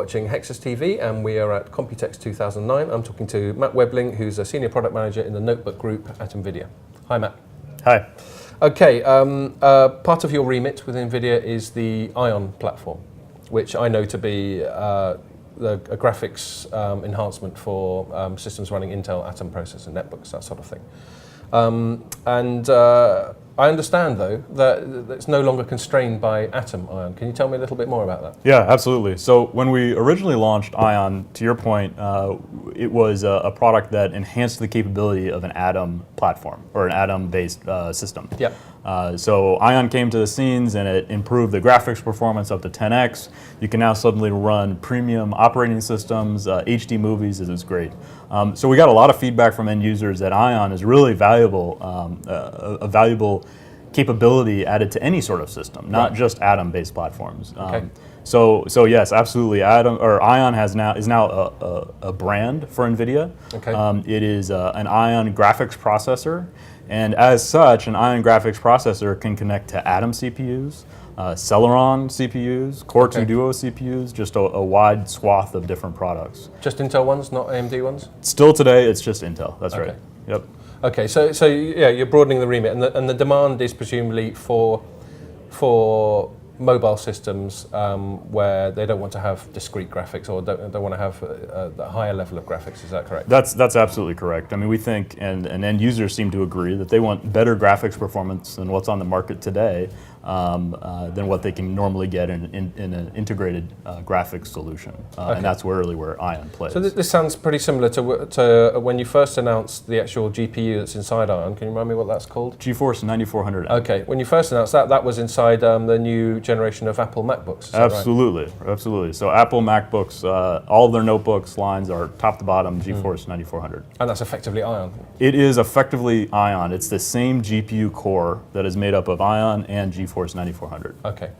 watching Hexus TV, and we are at COMPUTEX 2009. I'm talking to Matt Wuebbling, who's a Senior Product Manager in the Notebook Group at NVIDIA. Hi, Matt. Hi. Okay, part of your remit with NVIDIA is the Ion platform, which I know to be a graphics enhancement for systems running Intel Atom processor, netbooks, that sort of thing. I understand, though, that it's no longer constrained by Atom Ion. Can you tell me a little bit more about that? Yeah, absolutely. So when we originally launched Ion, to your point, it was a product that enhanced the capability of an Atom platform, or an Atom-based system. Yeah. So Ion came to the scenes and it improved the graphics performance up to 10x. You can now suddenly run premium operating systems, HD movies. It was great. So we got a lot of feedback from end users that Ion is really valuable, a valuable capability added to any sort of system, not just Atom-based platforms. Okay. So yes, absolutely. Ion is now a brand for NVIDIA. Okay. It is an Ion graphics processor, and as such, an Ion graphics processor can connect to Atom CPUs, Celeron CPUs, Core 2 Duo CPUs, just a wide swath of different products. Just Intel ones, not AMD ones? Still today, it's just Intel. That's right. Yep. Okay, so yeah, you're broadening the remit, and the demand is presumably for mobile systems where they don't want to have discrete graphics or don't want to have a higher level of graphics. Is that correct? That's absolutely correct. I mean, we think, and end users seem to agree, that they want better graphics performance than what's on the market today, than what they can normally get in an integrated graphics solution. And that's really where Ion plays. So this sounds pretty similar to when you first announced the actual GPU that's inside Ion. Can you remind me what that's called? GeForce 9400. Okay, when you first announced that was inside the new generation of Apple MacBooks. Absolutely, right? Absolutely. So Apple MacBooks, all of their notebooks lines are top to bottom GeForce 9400. And that's effectively Ion? It is effectively Ion. It's the same GPU core that is made up of Ion and GeForce 9400. Okay.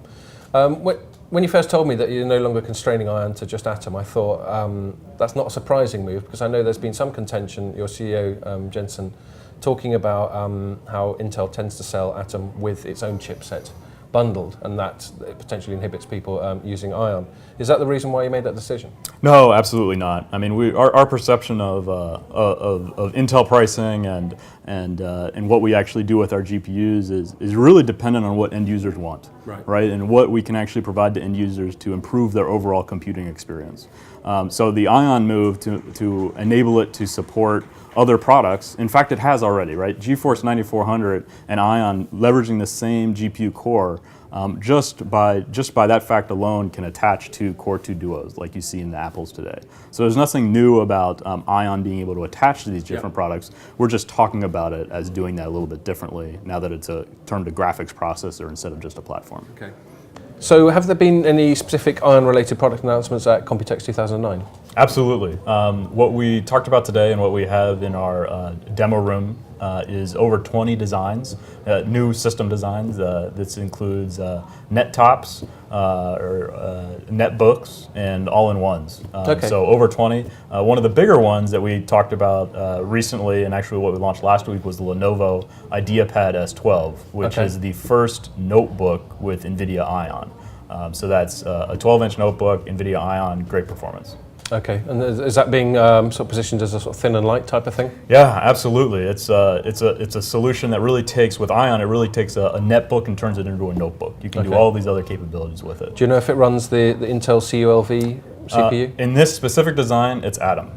When you first told me that you're no longer constraining Ion to just Atom, I thought that's not a surprising move, because I know there's been some contention, your CEO, Jensen, talking about how Intel tends to sell Atom with its own chipset bundled, and that it potentially inhibits people using Ion. Is that the reason why you made that decision? No, absolutely not. I mean, our perception of Intel pricing and what we actually do with our GPUs is really dependent on what end users want, right? And what we can actually provide to end users to improve their overall computing experience. So the Ion move to enable it to support other products, in fact it has already, right? GeForce 9400 and Ion leveraging the same GPU core, just by that fact alone can attach to Core 2 Duos like you see in the Apples today. So there's nothing new about Ion being able to attach to these different products. We're just talking about it as doing that a little bit differently now that it's termed a graphics processor instead of just a platform. Okay. So have there been any specific Ion-related product announcements at COMPUTEX 2009? Absolutely. What we talked about today and what we have in our demo room is over 20 designs, new system designs. This includes net-tops, or netbooks, and all-in-ones. So over 20. One of the bigger ones that we talked about recently, and actually what we launched last week, was the Lenovo IdeaPad S12, which is the first notebook with NVIDIA Ion. So that's a 12-inch notebook, NVIDIA Ion, great performance. Okay, and is that being sort of positioned as a sort of thin and light type of thing? Yeah, absolutely. It's a solution that really takes, with Ion, it really takes a netbook and turns it into a notebook. You can do all these other capabilities with it. Do you know if it runs the Intel CULV CPU? In this specific design, it's Atom.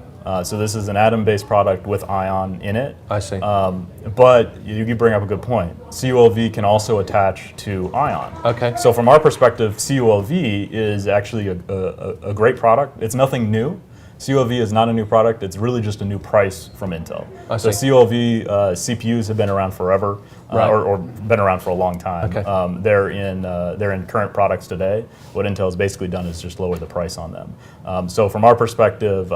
So this is an Atom-based product with Ion in it. I see. But you bring up a good point. CULV can also attach to Ion. Okay. So from our perspective, CULV is actually a great product. It's nothing new. CULV is not a new product. It's really just a new price from Intel. So CULV CPUs have been around forever, or been around for a long time. Okay. They're in current products today. What Intel has basically done is just lower the price on them. So from our perspective,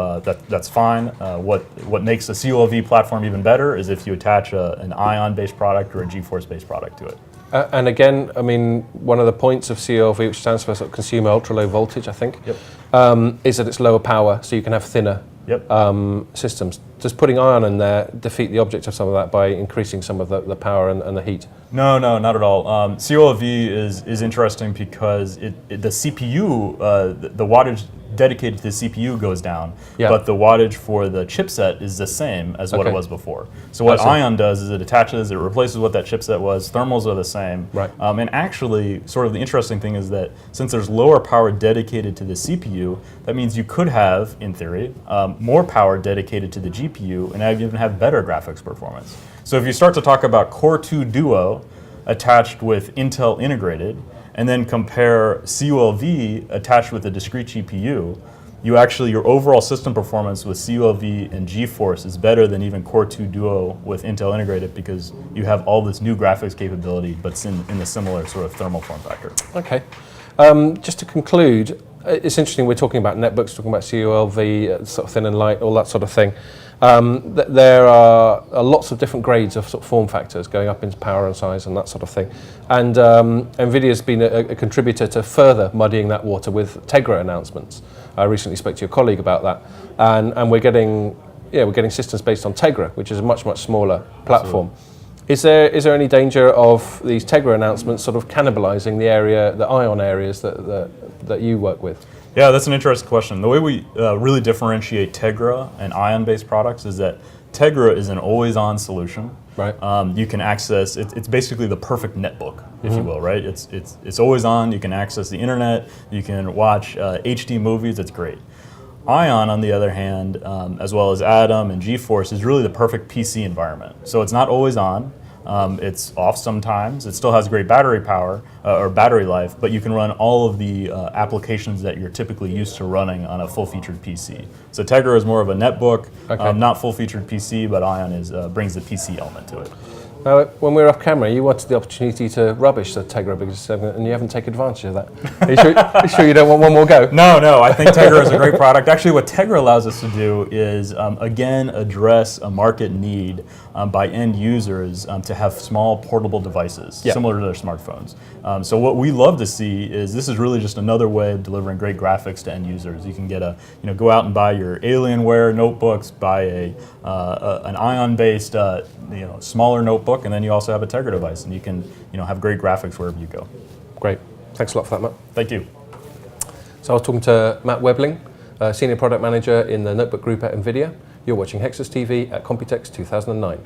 that's fine. What makes the CULV platform even better is if you attach an Ion-based product or a GeForce-based product to it. And again, I mean, one of the points of CULV, which stands for sort of consumer ultra low voltage, I think, is that it's lower power, so you can have thinner systems. Does putting ion in there defeat the object of some of that by increasing some of the power and the heat? No, not at all. COLV is interesting because the CPU, the wattage dedicated to the CPU goes down, but the wattage for the chipset is the same as what it was before. So what ion does is it attaches, it replaces what that chipset was. Thermals are the same. Right. And actually, sort of the interesting thing is that since there's lower power dedicated to the CPU, that means you could have, in theory, more power dedicated to the GPU and even have better graphics performance. So if you start to talk about Core 2 Duo attached with Intel integrated, and then compare COLV attached with a discrete GPU, your overall system performance with COLV and GeForce is better than even Core 2 Duo with Intel integrated because you have all this new graphics capability, but it's in the similar sort of thermal form factor. Okay. Just to conclude, it's interesting we're talking about netbooks, talking about COLV, sort of thin and light, all that sort of thing. There are lots of different grades of sort of form factors going up into power and size and that sort of thing. And NVIDIA's been a contributor to further muddying that water with Tegra announcements. I recently spoke to your colleague about that. And we're getting systems based on Tegra, which is a much smaller platform. Absolutely. Is there any danger of these Tegra announcements sort of cannibalizing the ion areas that you work with? Yeah, that's an interesting question. The way we really differentiate Tegra and ion-based products is that Tegra is an always-on solution. Right. You can access it's basically the perfect netbook, if you will, right? It's always on. You can access the internet. You can watch HD movies. It's great. Ion, on the other hand, as well as Atom and GeForce, is really the perfect PC environment. So it's not always on. It's off sometimes. It still has great battery power or battery life, but you can run all of the applications that you're typically used to running on a full-featured PC. So Tegra is more of a netbook, not full-featured PC, but Ion brings the PC element to it. Now, when we were off camera, you wanted the opportunity to rubbish the Tegra because, and you haven't taken advantage of that. Are you sure you don't want one more go? No. I think Tegra is a great product. Actually, what Tegra allows us to do is, again, address a market need by end users to have small portable devices, similar to their smartphones. So what we love to see is this is really just another way of delivering great graphics to end users. You can get go out and buy your Alienware notebooks, buy an Ion-based, smaller notebook, and then you also have a Tegra device, and you can, have great graphics wherever you go. Great. Thanks a lot for that, Matt. Thank you. So I was talking to Matt Wuebbling, Senior Product Manager in the Notebook Group at NVIDIA. You're watching Hexus TV at COMPUTEX 2009.